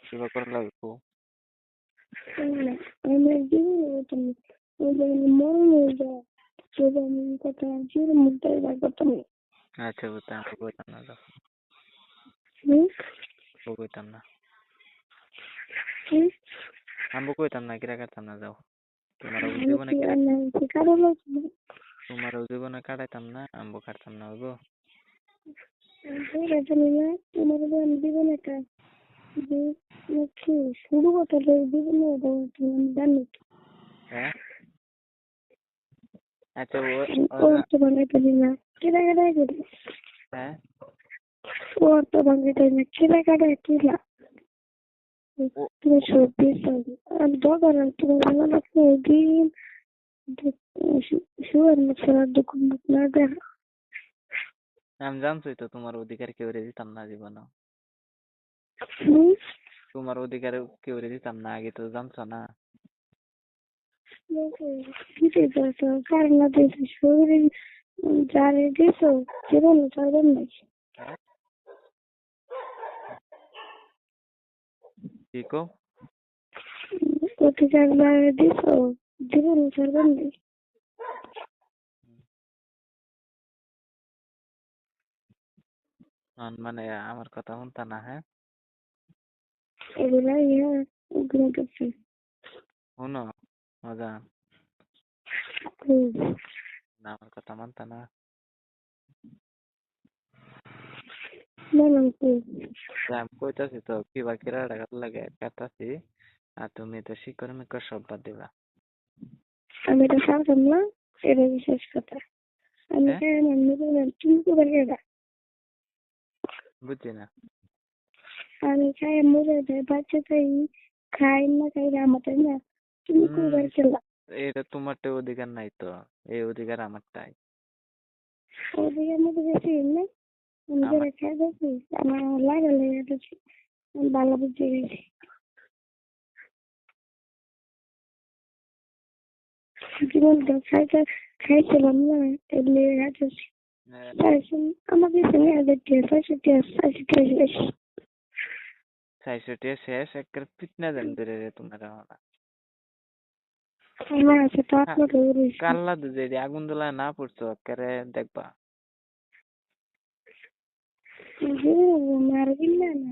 কিবা করে লাগবো না, আমি জীবনে বলতাম না। ওই যে আমি মরণ হয়ে যায়, যদি আমি কথা জীবনে মুখটা এবার করতাম না। আচ্ছা বুঝতে আমি কইতাম না যাও হুম, কইতাম না হুম, আমি কইতাম না কিরা কাটতাম না যাও তোমার আমি জীবনে কি কিরা আর নাই, কি কারো লাগছে না। তোমার জীবনে কাটাইতাম না আমি কাটতাম না বুঝবো আমি ধরে জানি না, তোমার উপর আমি জীবনে একটা যে নাকি শুরু কথা জীবনে তুমি জানি হ্যাঁ আচ্ছা ও তো বানাইতে পারি না, কেনা কাটাই করি। হ্যাঁ ও তো বানাইতে পারি না, কেনা কাটাই কিলা। ও তুমি সত্যি সত্যি আমি দরকার তুমি ভালো লাগছে দিন শুয়ার মুখ ছাড়া দুঃখ মুখ না দেখা। আমি জানছোই তো তোমার অধিকার কেউ দিতাম না জীবনে হুম, তোমার অধিকার কেউ দিতাম না আগে তো জানছো না কিসে যাচ্ছ কার না দিয়েছো শরীরে যারে দিয়েছো জীবনে ছাড়বেন নাই। হ্যাঁ কি কো অধিকার যারে দিয়েছো জীবনে ছাড়বেন নাই। মানে আমার কথা শুনতা না হ্যাঁ এগুলা ইয়া ওগুলো করছে। শুনো মজা হুম, না আমার কথা মানতা না বললাম কি আমি কইতাছি তো কিবা কিরা টাকা লাগে কাটাছি আর তুমি তো শিকড় মিকড় সব বাদ দিবা আমি এটা পারতাম না, এটা বিশেষ কথা। আমি হ্যাঁ কেন নেবেন তুমি তো এটা বুঝছি না আমি খাই মরে যাই বাচ্চা খাই খাই না খাই আমাদের না তুমি হম কইবার খেলা এটা তোমার তো অধিকার নাই তো এই অধিকার আমারটাই ওদিকে মধ্যে বেশি না। আমি আমার যেটা খাই দেখি আমার লাগালে এটা আমি ভালো বুঝে গেছি। জীবনটা খাইছিলাম না এগুলি খাইতেছি। আমাদের সঙ্গে আগের শেষ। সাইসটিয়া শেষ একটা ফিটনা দেন ধরে রে তোমার আমার আছে তো আপনার রয়েছে। কাল্লা যদি আগুন দোলায় না পড়ছো একেবারে দেখবা মার গিল্লা না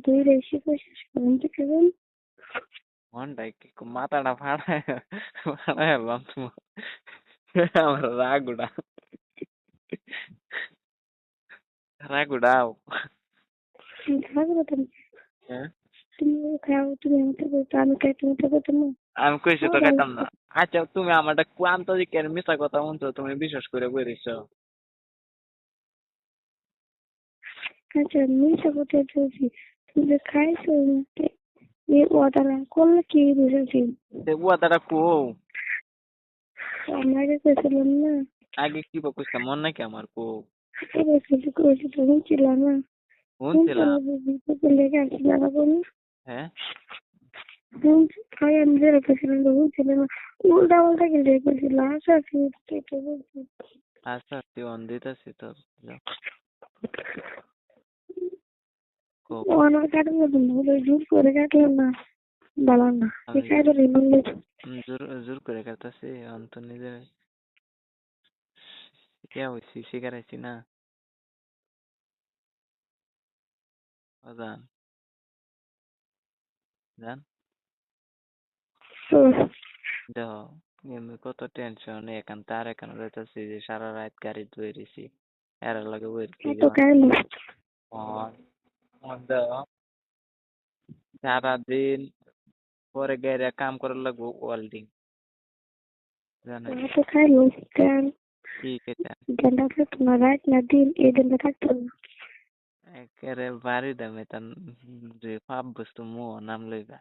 ধরে শেষ করুন থেকে মনটাই কি মাথাটা ফাড়ায় ফাড়ায় তোমার আমার রাগুড়া রাগুড়াও খাবো তুমি হ্যাঁ তুমি খাও তুমি আমাকে বলতো আমি খাই তুমি তো বলতো না। আমি কইছি তো খাইতাম না আচ্ছা তুমি আমারটা আন্তরিকের মিশা কথা শুনছো তুমি বিশ্বাস করে বইরিছ আচ্ছা মিশা কোথায় চলছি তুমি খাইছো ওটা করলে কি বুঝেছি সে বুয়াটাটা কো আমাকে কইছিলাম না আগে কি বা কইছিলাম মন নাকি আমার কো এবার কিছু করেছি তুমি ছিল না শুনছিলাম লেগে আসছিল না বলি হ্যাঁ আমি যেটা কইছিলাম তো বুঝছিল না উল্টা উল্টা কি লেগেছিল আশা কেটে বলছি আচ্ছা তুই অন দিতেছি তো যাও কো অনেক কাটানো দিন জোর করে কাটলাম না বলার না আমি খাইতে রিমন্ড জোর জোর করে কাটতেছি অন্ত নিজে ইয়া হইছি শিকারাইছি না জান জান দেখো এমনি কত টেনশন এখান তার এখানে যাইতেছি যে সারা রাত গাড়ি ধুয়ে দিছি এর লগে বইছি তো খাইলো দেখো সারাদিন পরে গেরে কাম করার লাগবো ওয়েল্ডিং জানেন তো খাইলো কেন ঠিক আছে গেন্দা থাকতো না রাত না দিন এই দিনটা থাকতো না একেবারে বাড়ি দামে তার যে পাপ বস্তু মো নাম লইবা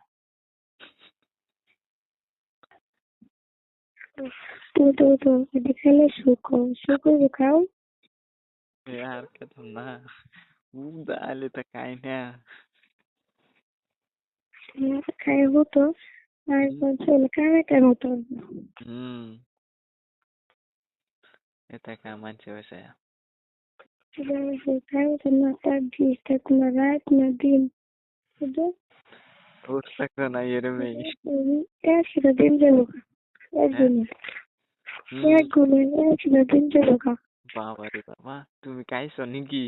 তো এটি খাইলে সুখ খাও আর কেত না উদালে তো খাই না খাই হতো আর চলে কামে কেন হতো হুম এটা কা মানছে হয়েছে Tayo sa natagis at marat na din. Ito, বুঝতেছো না এরমই একসাথে দিন যাবো একদিনে হুম একদিনে একসাথে দিন যাবো বাবা রে বাবা তুমি খাইছো নাকি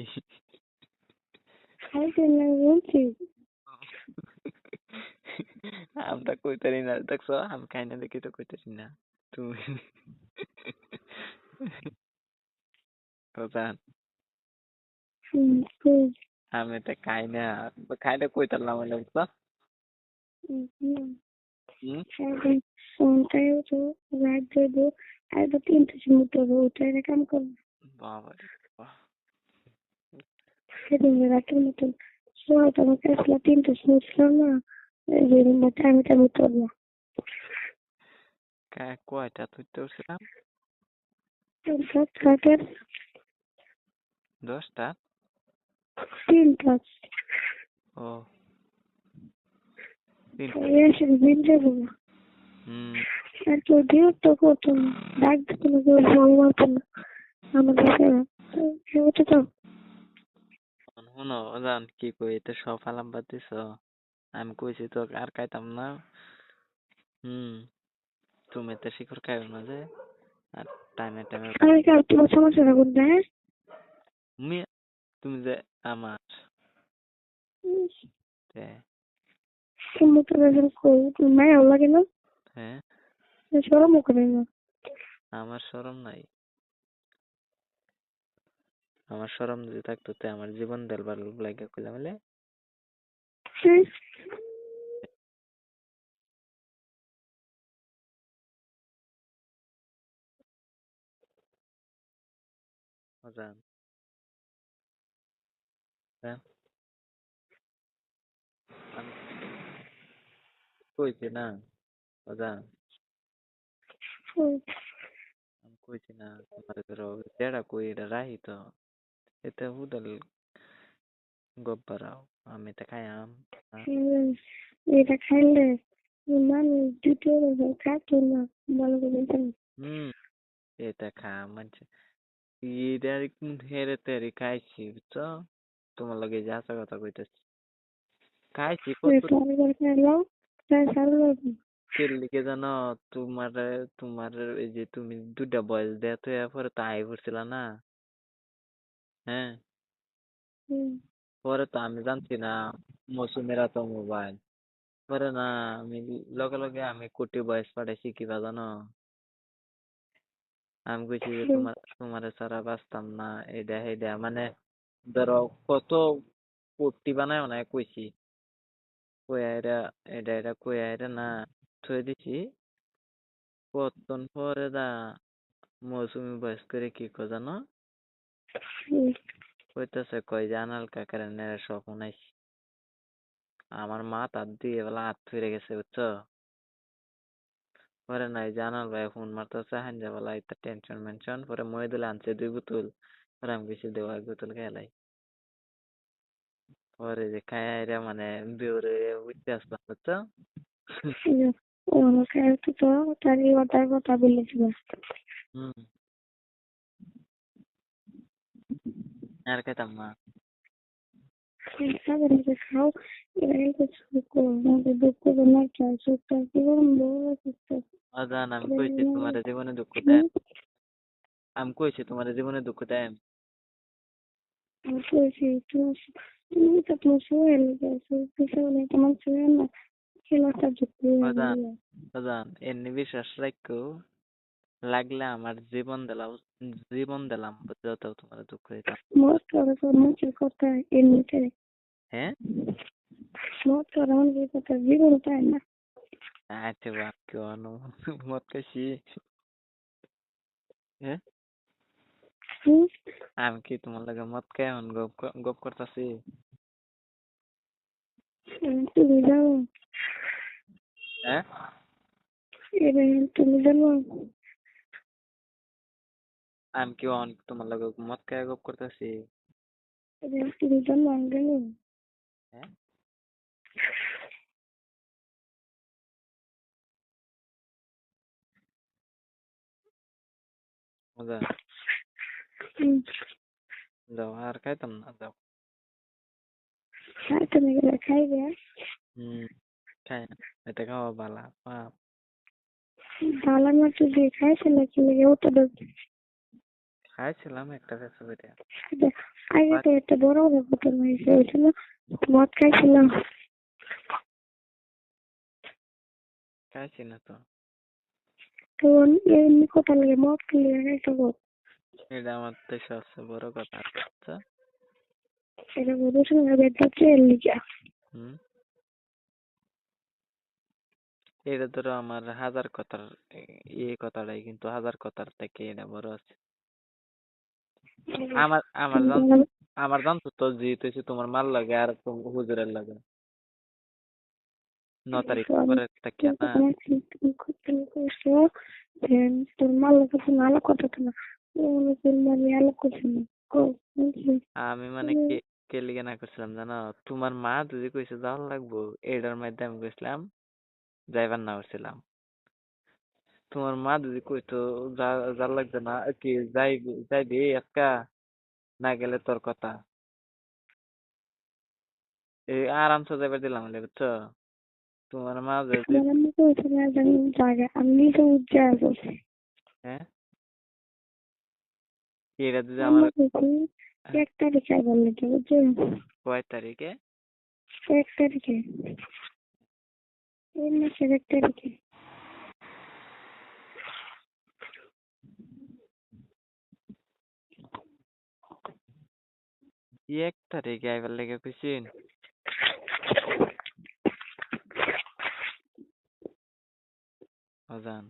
খাইতে না বলছি আমরা কইতারি না দেখছো আমি খাই না দেখি তো কইতারি না তুমি ওজান কই আমি তো খাই না খাইলে কইতারলাম না বুঝছো একদিন ফোনটাই তো রাত দেবো আর 3টার সময় তো উঠে কাম করবো বাবা রে বাবা সেদিন রাতের মতন সময় তো আমাকে আসলে 3টার সময় ছিল না এই টাইমে টাইমে করবো কয়টা তুইতে উঠছিলাম 3টা 10টা 3টা ও 3টা একসাথে দিন যাবো হুম আর কেউ বিরক্ত করতো না ডাক দিত না কেউ ফোন মারতো না আমাদের সেটা তো শোনো ওজান কি কই এটা সব আলাম বাদ দিছ আমি কইছি তো আর খাইতাম না হুম তুমি তো শিখর খাইও না যে আর টাইমে টাইমে আমি কাল তোমার সমস্যাটা কোনটা হ্যাঁ তুমি যে আমার তে, তুমি তো যখন কই তুমি মায়াও লাগে না হ্যাঁ সরমও করে না আমার শরম নাই আমার শরম যদি থাকতো তে আমার জীবন দেলবার লাগে কইলাম বলে হ্যাঁ ওজান হ্যাঁ আমি কইছি না ওজান আমি কইছি না তোমার ধরো যেটা কই এটা রাহি তো এতে হুদল গব্বরাও আমি তো খাইয়াম এটা খাইলে মানুষ দ্বিতীয় খাতো না ভালো করে জানি হুম এটা খা মানছে এটা হেরে তেরে খাইছি বুঝছো তোমার লগে যা আসা কথা কইতেছি খাইছি কত পরিবার খাইলাম তাই সারা তেল লিখে জানো তোমার তোমার এই যে তুমি দুটা বয়স দেয়া তো পরে তো আই পড়ছিল না হ্যাঁ পরে তো আমি জানছি না মৌসুমের এত মোবাইল পরে না আমি লগে লগে আমি কোটি বয়স পাঠাইছি কিবা জানো আমি কইছি যে তোমার ছাড়া বাঁচতাম না এইটা সেইটা মানে ধরো কত কোটি বানায় না কইছি কইয়া এটা কইয়া এটা না থই দিছি কতক্ষণ পরে দা মৌসুমি বয়স করে কি কো জানো কইতেছে কই জানাল কাকার স্বপ্ন আইছি আমার মা তার দিয়ে বেলা হাত ফিরে গেছে বুঝছো পরে নাই জানাল ভাই ফোন মারতেছে হাঞ্জা বেলা এটা টেনশন মেনশন পরে মহিদুল আনছে 2 বোতল পরে আমি কিছু দেওয়া 1 বোতল খেলাই পরে যে খাইয়া মানে বেউরে উঠতে আসলাম বুঝছো আমাকে একটু তো তার এবার কথা বলেছিল হুম আর খাইতাম না সাধারণত খাও এবার দুঃখ না চাই সত্যি জীবন বড় সুস্থ অজান আমি কইছি তোমার জীবনে দুঃখ দেয় আমি কইছি তোমার জীবনে দুঃখ দেয় আমি কইছি তুমি তো তোমার সময় লেগেছো কিছু নেই তোমার সময় না খেলাটা যুক্তি অজান অজান এমনি বিশ্বাস রাখো লাগলে আমার জীবন দিলাম বুঝছো তোমার দুঃখ দিতাম মত করে তো মুখের কথা এমনিতে হ্যাঁ মত করে আমাদের কথা জীবন পায় না আচ্ছা বা কেন মত খাইছি হ্যাঁ আমি কি তোমার লাগে মদ খাই এখন গপ করতেছি তুমি জানো হ্যাঁ এবার তুমি জানো আমি কি তোমার লাগে মদ খাই গপ করতেছি এবার তুমি জানো আমি জানো হ্যাঁ মজা যাও আর খাইতাম না, যাও। হ্যাঁ তুমি গেলে খাইবে। খাই না, এটা খাওয়া বালা পাপ। ভালো না তো যে খাইছিল কি লেগে ওটা খাইছিলাম একটা বেশি করে। আগে তো একটা বড় বড় ঘটনা হয়েছিল, মদ খাইছিলাম। খাইছি না তো। তো এমনি কথা লাগে মদ খেলে খাইছো গো। এটা আমার তো সবচেয়ে বড় কথা। আচ্ছা। এটা বড় সঙ্গে বেটা চেয়ে লিখা। হুম। এটা ধরো আমার হাজার কথার কথাটাই, কিন্তু হাজার কথার থেকে এটা বড় আছে। আমার জানতো তো জিত তোমার মার লাগে আর হুজুরের লাগে 9 তারিখ পরে থেকে না। তোর মাল কাছে নালা কথা তো না, তোর মানে আলো করছে না। আমি মানে কে লিগে না করছিলাম জানো? তোমার মা যদি কইছে যাওয়ার লাগবো, এটার মধ্যে আমি কইছিলাম যাইবার না করছিলাম। তোমার মা যদি কইতো যার লাগবে না, কি যাইবি একটা, না গেলে তোর কথা, এই আরামসে যাইবার দিলাম হলে, বুঝছো? তোমার মা যদি আমার আম্মু কইছে না জানি জায়গা আমি নিজে উঠে আসবো। হ্যাঁ, এটা যদি আমার আম্মু কইছে 1 তারিখে আইবার লাগে, বুঝছো? কয় তারিখে? 1 তারিখে, এই মাসের 1 তারিখে। 1 তারিখে আইবার লেগে কইছেন? অজান